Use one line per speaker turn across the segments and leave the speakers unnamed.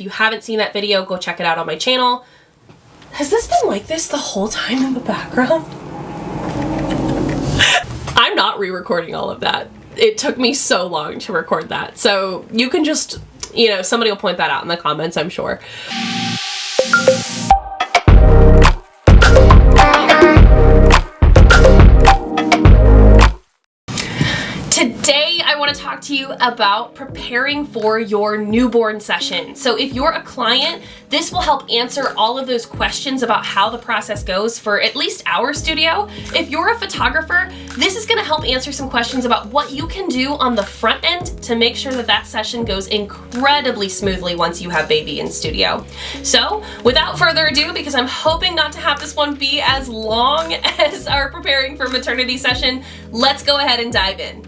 If you haven't seen that video, go check it out on my channel. Has this been like this the whole time in the background? I'm not re-recording all of that. It took me so long to record that. So you can just, somebody will point that out in the comments, I'm sure. Today, I want to talk to you about preparing for your newborn session. So if you're a client, this will help answer all of those questions about how the process goes for at least our studio. If you're a photographer, this is going to help answer some questions about what you can do on the front end to make sure that that session goes incredibly smoothly once you have baby in studio. So without further ado, because I'm hoping not to have this one be as long as our preparing for maternity session, let's go ahead and dive in.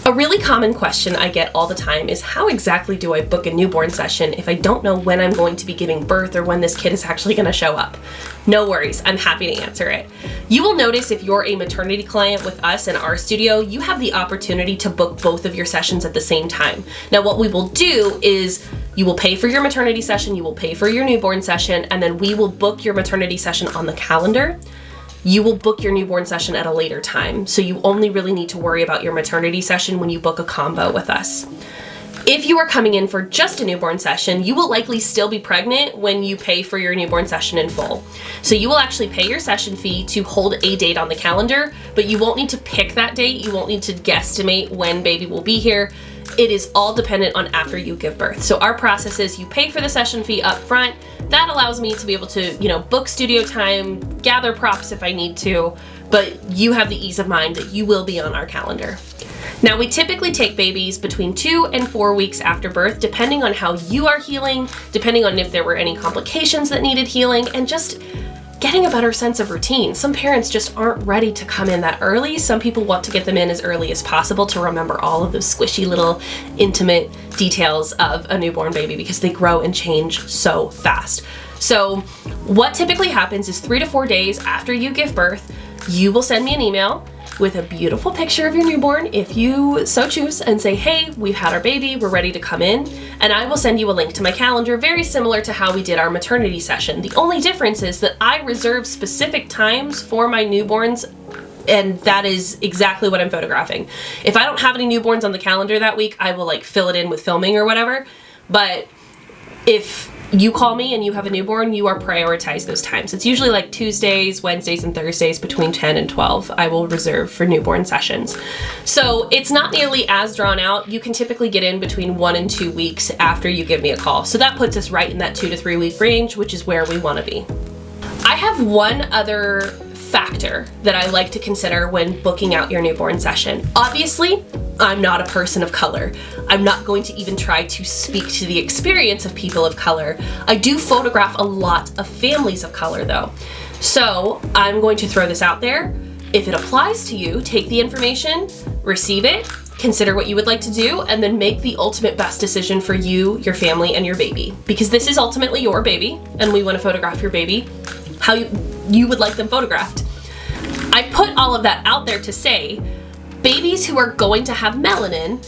A really common question I get all the time is, how exactly do I book a newborn session if I don't know when I'm going to be giving birth or when this kid is actually going to show up? No worries, I'm happy to answer it. You will notice if you're a maternity client with us in our studio, you have the opportunity to book both of your sessions at the same time. Now what we will do is you will pay for your maternity session, you will pay for your newborn session, and then we will book your maternity session on the calendar. You will book your newborn session at a later time, so you only really need to worry about your maternity session when you book a combo with us. If you are coming in for just a newborn session, you will likely still be pregnant when you pay for your newborn session in full. So you will actually pay your session fee to hold a date on the calendar, but you won't need to pick that date. You won't need to guesstimate when baby will be here. It is all dependent on after you give birth. So our process is you pay for the session fee up front. That allows me to be able to, book studio time, gather props if I need to, but you have the ease of mind that you will be on our calendar. Now, we typically take babies between 2 and 4 weeks after birth, depending on how you are healing, depending on if there were any complications that needed healing, and just getting a better sense of routine. Some parents just aren't ready to come in that early. Some people want to get them in as early as possible to remember all of those squishy little intimate details of a newborn baby because they grow and change so fast. So what typically happens is 3 to 4 days after you give birth, you will send me an email with a beautiful picture of your newborn if you so choose, and say, hey, we've had our baby, we're ready to come in, and I will send you a link to my calendar, very similar to how we did our maternity session. The only difference is that I reserve specific times for my newborns, and that is exactly what I'm photographing. If I don't have any newborns on the calendar that week, I will fill it in with filming or whatever, but if you call me and you have a newborn, you are prioritized those times. It's usually Tuesdays, Wednesdays, and Thursdays between 10 and 12 I will reserve for newborn sessions. So it's not nearly as drawn out. You can typically get in between 1 and 2 weeks after you give me a call. So that puts us right in that 2 to 3 week range, which is where we want to be. I have one other factor that I like to consider when booking out your newborn session. Obviously, I'm not a person of color. I'm not going to even try to speak to the experience of people of color. I do photograph a lot of families of color though. So I'm going to throw this out there. If it applies to you, take the information, receive it, consider what you would like to do, and then make the ultimate best decision for you, your family, and your baby. Because this is ultimately your baby, and we want to photograph your baby how you would like them photographed. I put all of that out there to say, babies who are going to have melanin,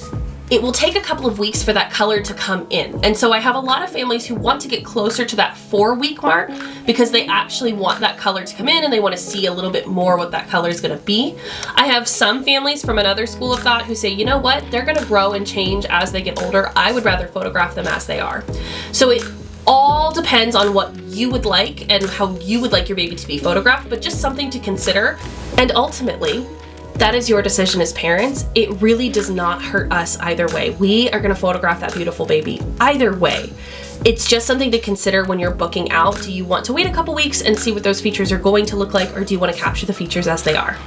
it will take a couple of weeks for that color to come in. And so I have a lot of families who want to get closer to that 4-week mark because they actually want that color to come in and they want to see a little bit more what that color is going to be. I have some families from another school of thought who say, you know what, they're going to grow and change as they get older. I would rather photograph them as they are. So it all depends on what you would like and how you would like your baby to be photographed, but just something to consider. And ultimately, that is your decision as parents. It really does not hurt us either way. We are going to photograph that beautiful baby either way. It's just something to consider when you're booking out. Do you want to wait a couple weeks and see what those features are going to look like, or do you want to capture the features as they are?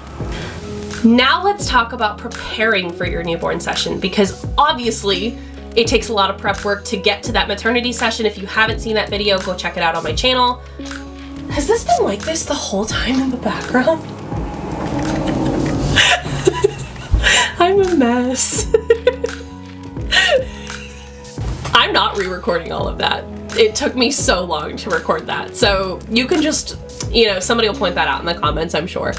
Now let's talk about preparing for your newborn session, because obviously it takes a lot of prep work to get to that maternity session. If you haven't seen that video, go check it out on my channel. Has this been like this the whole time in the background? I'm a mess. I'm not re-recording all of that. It took me so long to record that. So you can just, somebody will point that out in the comments, I'm sure.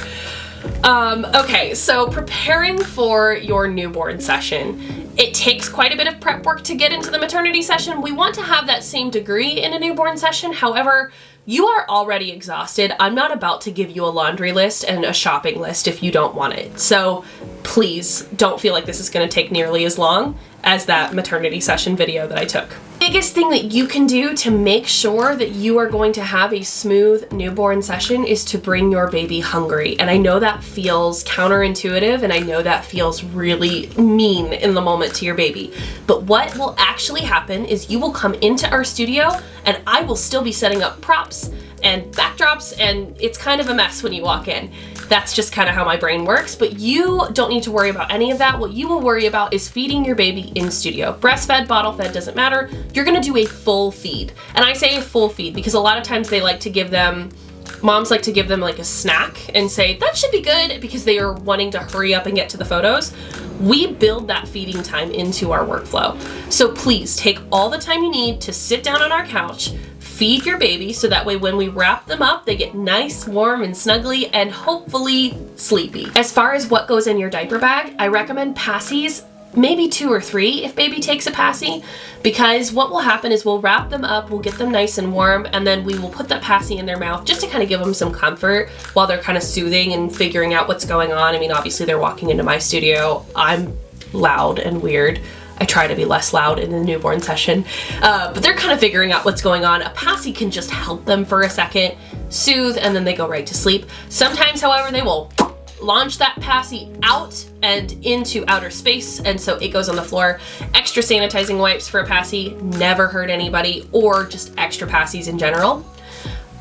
Okay, so preparing for your newborn session It takes quite a bit of prep work to get into the maternity session. We want to have that same degree in a newborn session. However, you are already exhausted. I'm not about to give you a laundry list and a shopping list if you don't want it. So please don't feel like this is going to take nearly as long as that maternity session video that I took. Biggest thing that you can do to make sure that you are going to have a smooth newborn session is to bring your baby hungry. And I know that feels counterintuitive, and I know that feels really mean in the moment to your baby. But what will actually happen is you will come into our studio and I will still be setting up props and backdrops, and it's kind of a mess when you walk in. That's just kind of how my brain works, but you don't need to worry about any of that. What you will worry about is feeding your baby in studio. Breastfed, bottle fed, doesn't matter. You're gonna do a full feed. And I say a full feed because a lot of times moms like to give them like a snack and say, that should be good, because they are wanting to hurry up and get to the photos. We build that feeding time into our workflow. So please take all the time you need to sit down on our couch, feed your baby, so that way when we wrap them up, they get nice, warm, and snuggly, and hopefully sleepy. As far as what goes in your diaper bag, I recommend passies, maybe 2 or 3 if baby takes a passy, because what will happen is we'll wrap them up, we'll get them nice and warm, and then we will put that passy in their mouth just to kind of give them some comfort while they're kind of soothing and figuring out what's going on. I mean, obviously they're walking into my studio. I'm loud and weird. I try to be less loud in the newborn session, but they're kind of figuring out what's going on. A passy can just help them for a second, soothe, and then they go right to sleep. Sometimes, however, they will launch that passy out and into outer space, and so it goes on the floor. Extra sanitizing wipes for a passy never hurt anybody, or just extra passies in general.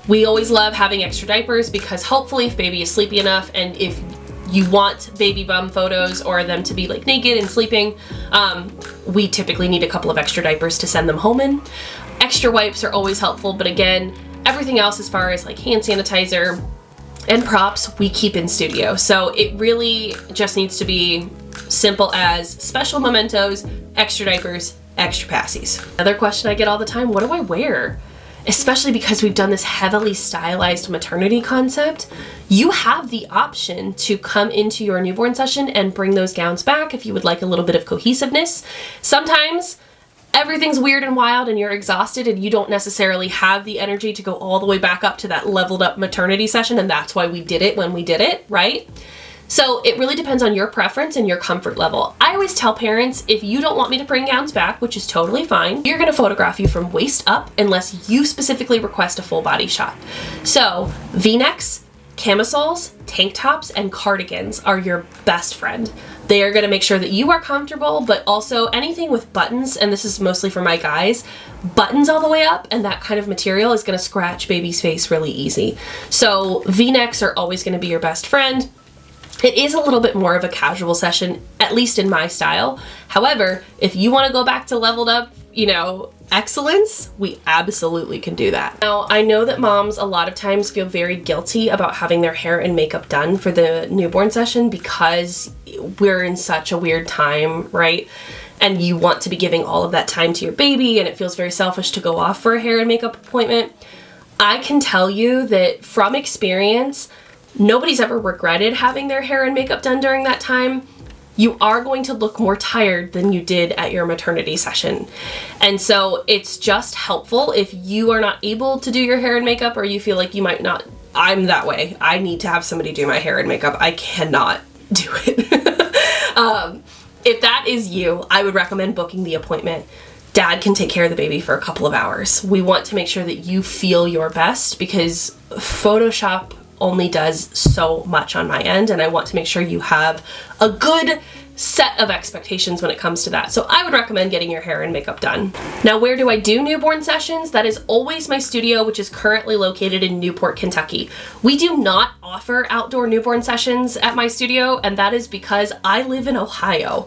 We always love having extra diapers, because hopefully if baby is sleepy enough, and if you want baby bum photos or them to be like naked and sleeping, we typically need a couple of extra diapers to send them home in. Extra wipes are always helpful, but again, everything else as far as like hand sanitizer and props, we keep in studio. So it really just needs to be simple as special mementos, extra diapers, extra passies. Another question I get all the time, what do I wear? Especially because we've done this heavily stylized maternity concept, you have the option to come into your newborn session and bring those gowns back if you would like a little bit of cohesiveness. Sometimes everything's weird and wild and you're exhausted and you don't necessarily have the energy to go all the way back up to that leveled up maternity session, and that's why we did it when we did it, right? So it really depends on your preference and your comfort level. I always tell parents, if you don't want me to bring gowns back, which is totally fine, you're gonna photograph you from waist up unless you specifically request a full body shot. So V-necks, camisoles, tank tops, and cardigans are your best friend. They are gonna make sure that you are comfortable, but also anything with buttons, and this is mostly for my guys, buttons all the way up and that kind of material is gonna scratch baby's face really easy. So V-necks are always gonna be your best friend. It is a little bit more of a casual session, at least in my style. However, if you want to go back to leveled up, excellence, we absolutely can do that. Now, I know that moms a lot of times feel very guilty about having their hair and makeup done for the newborn session because we're in such a weird time, right? And you want to be giving all of that time to your baby, and it feels very selfish to go off for a hair and makeup appointment. I can tell you that from experience, nobody's ever regretted having their hair and makeup done during that time. You are going to look more tired than you did at your maternity session. And so it's just helpful if you are not able to do your hair and makeup, or you feel like you might not. I'm that way. I need to have somebody do my hair and makeup. I cannot do it. If that is you, I would recommend booking the appointment. Dad can take care of the baby for a couple of hours. We want to make sure that you feel your best, because Photoshop only does so much on my end, and I want to make sure you have a good set of expectations when it comes to that. So I would recommend getting your hair and makeup done. Now, where do I do newborn sessions? That is always my studio, which is currently located in Newport, Kentucky. We do not offer outdoor newborn sessions at my studio, and that is because I live in Ohio.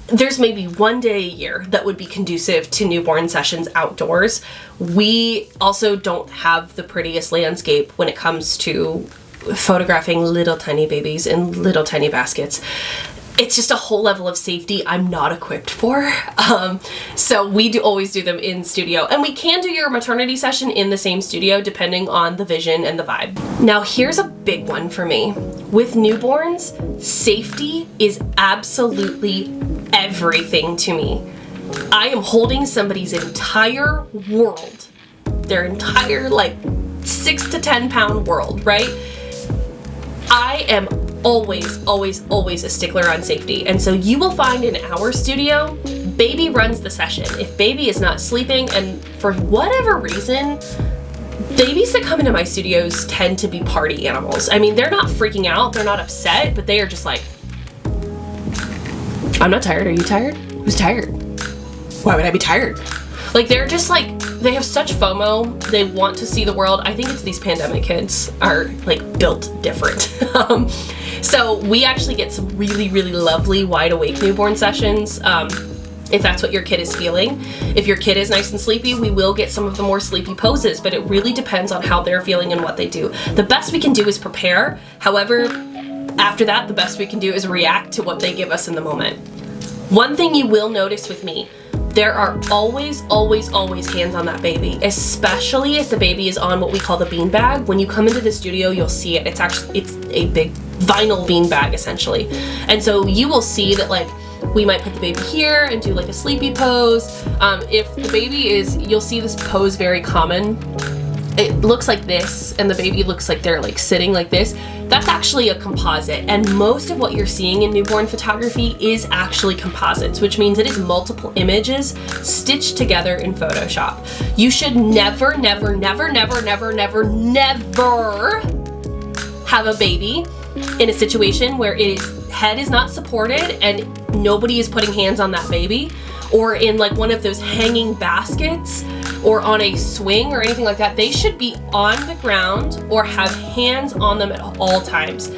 There's maybe one day a year that would be conducive to newborn sessions outdoors. We also don't have the prettiest landscape when it comes to photographing little tiny babies in little tiny baskets. It's just a whole level of safety I'm not equipped for. So we always do them in studio, and we can do your maternity session in the same studio depending on the vision and the vibe. Now, here's a big one for me. With newborns, safety is absolutely everything to me. I am holding somebody's entire world, their entire like 6 to 10 pound world, right? I am always, always, always a stickler on safety. And so you will find in our studio, baby runs the session. If baby is not sleeping, and for whatever reason, babies that come into my studios tend to be party animals. I mean, they're not freaking out, they're not upset, but they are just like, I'm not tired, are you tired? Who's tired? Why would I be tired? Like, they're just like, they have such FOMO, they want to see the world. I think it's these pandemic kids are like built different. So we actually get some really, really lovely wide awake newborn sessions. If that's what your kid is feeling. If your kid is nice and sleepy, we will get some of the more sleepy poses, but it really depends on how they're feeling and what they do. The best we can do is prepare. However, after that, the best we can do is react to what they give us in the moment. One thing you will notice with me, there are always, always, always hands on that baby, especially if the baby is on what we call the bean bag. When you come into the studio, you'll see it. It's a big vinyl bean bag essentially. And so you will see that like, we might put the baby here and do like a sleepy pose. If the baby is, you'll see this pose very common. It looks like this and the baby looks like they're like sitting like this. That's actually a composite, and most of what you're seeing in newborn photography is actually composites, which means it is multiple images stitched together in Photoshop. You should never, never, never, never, never, never, never have a baby in a situation where its head is not supported and nobody is putting hands on that baby, or in like one of those hanging baskets or on a swing or anything like that. They should be on the ground or have hands on them at all times,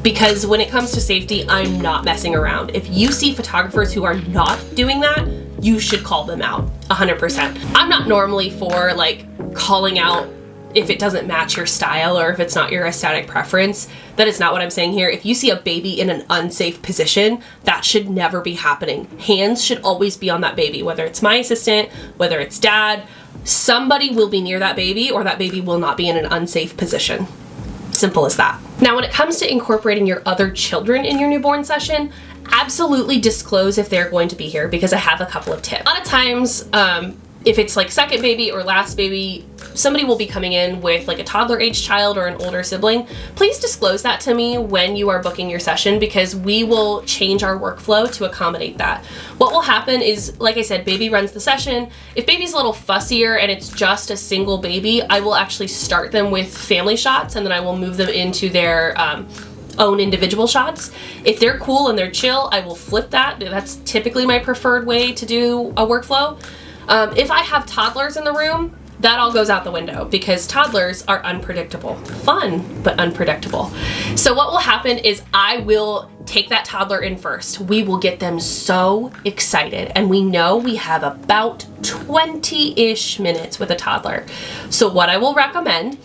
because when it comes to safety, I'm not messing around. If you see photographers who are not doing that, you should call them out 100%. I'm not normally for like calling out if it doesn't match your style or if it's not your aesthetic preference. That is not what I'm saying here. If you see a baby in an unsafe position, that should never be happening. Hands should always be on that baby, whether it's my assistant, whether it's dad, somebody will be near that baby or that baby will not be in an unsafe position. Simple as that. Now, when it comes to incorporating your other children in your newborn session, absolutely disclose if they're going to be here, because I have a couple of tips. A lot of times, if it's like second baby or last baby, somebody will be coming in with like a toddler age child or an older sibling. Please disclose that to me when you are booking your session, because we will change our workflow to accommodate that. What will happen is, like I said, baby runs the session. If baby's a little fussier and it's just a single baby, I will actually start them with family shots and then I will move them into their own individual shots. If they're cool and they're chill, I will flip that. That's typically my preferred way to do a workflow. If I have toddlers in the room, that all goes out the window, because toddlers are unpredictable. Fun, but unpredictable. So what will happen is I will take that toddler in first. We will get them so excited, and we know we have about 20-ish minutes with a toddler. So what I will recommend,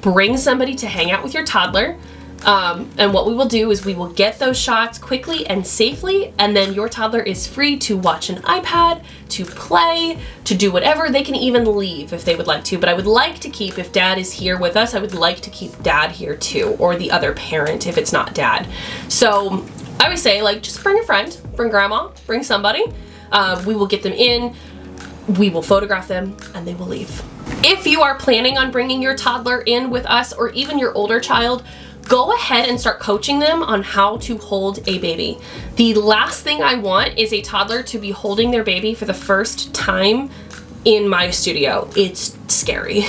bring somebody to hang out with your toddler. And what we will do is we will get those shots quickly and safely, and then your toddler is free to watch an iPad, to play, to do whatever. They can even leave if they would like to, but I would like to keep, if dad is here with us, I would like to keep dad here too, or the other parent if it's not dad. So I always say, like, just bring a friend, bring grandma, bring somebody. We will get them in, we will photograph them, and they will leave. If you are planning on bringing your toddler in with us, or even your older child, go ahead and start coaching them on how to hold a baby. The last thing I want is a toddler to be holding their baby for the first time in my studio. It's scary.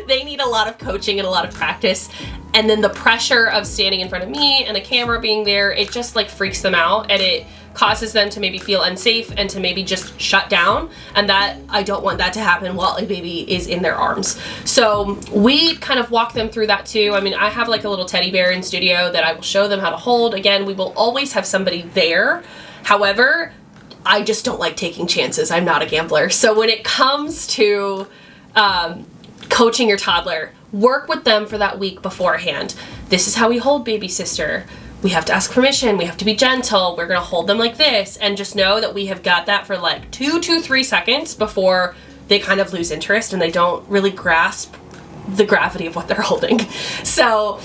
They need a lot of coaching and a lot of practice. And then the pressure of standing in front of me and a camera being there, it just like freaks them out, and it causes them to maybe feel unsafe and to maybe just shut down, and that I don't want that to happen while a baby is in their arms. So we kind of walk them through that too. I mean, I have like a little teddy bear in studio that I will show them how to hold. Again, we will always have somebody there. However, I just don't like taking chances. I'm not a gambler. So when it comes to coaching your toddler, work with them for that week beforehand. This is how we hold baby sister. We have to ask permission, we have to be gentle, we're gonna hold them like this, and just know that we have got that for like 2 to 3 seconds before they kind of lose interest and they don't really grasp the gravity of what they're holding. So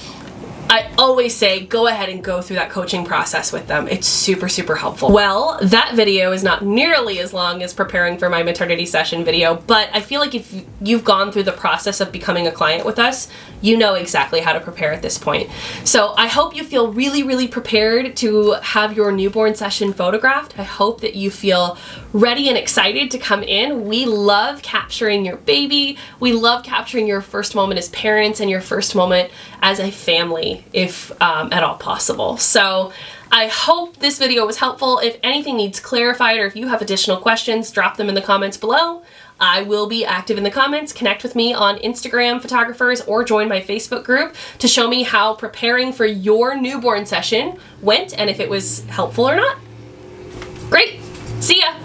I always say go ahead and go through that coaching process with them. It's super, super helpful. Well, that video is not nearly as long as preparing for my maternity session video, but I feel like if you've gone through the process of becoming a client with us, you know exactly how to prepare at this point. So I hope you feel really, really prepared to have your newborn session photographed. I hope that you feel ready and excited to come in. We love capturing your baby. We love capturing your first moment as parents and your first moment as a family, if at all possible. So I hope this video was helpful. If anything needs clarified or if you have additional questions, drop them in the comments below. I will be active in the comments. Connect with me on Instagram, photographers, or join my Facebook group to show me how preparing for your newborn session went and if it was helpful or not. Great. See ya.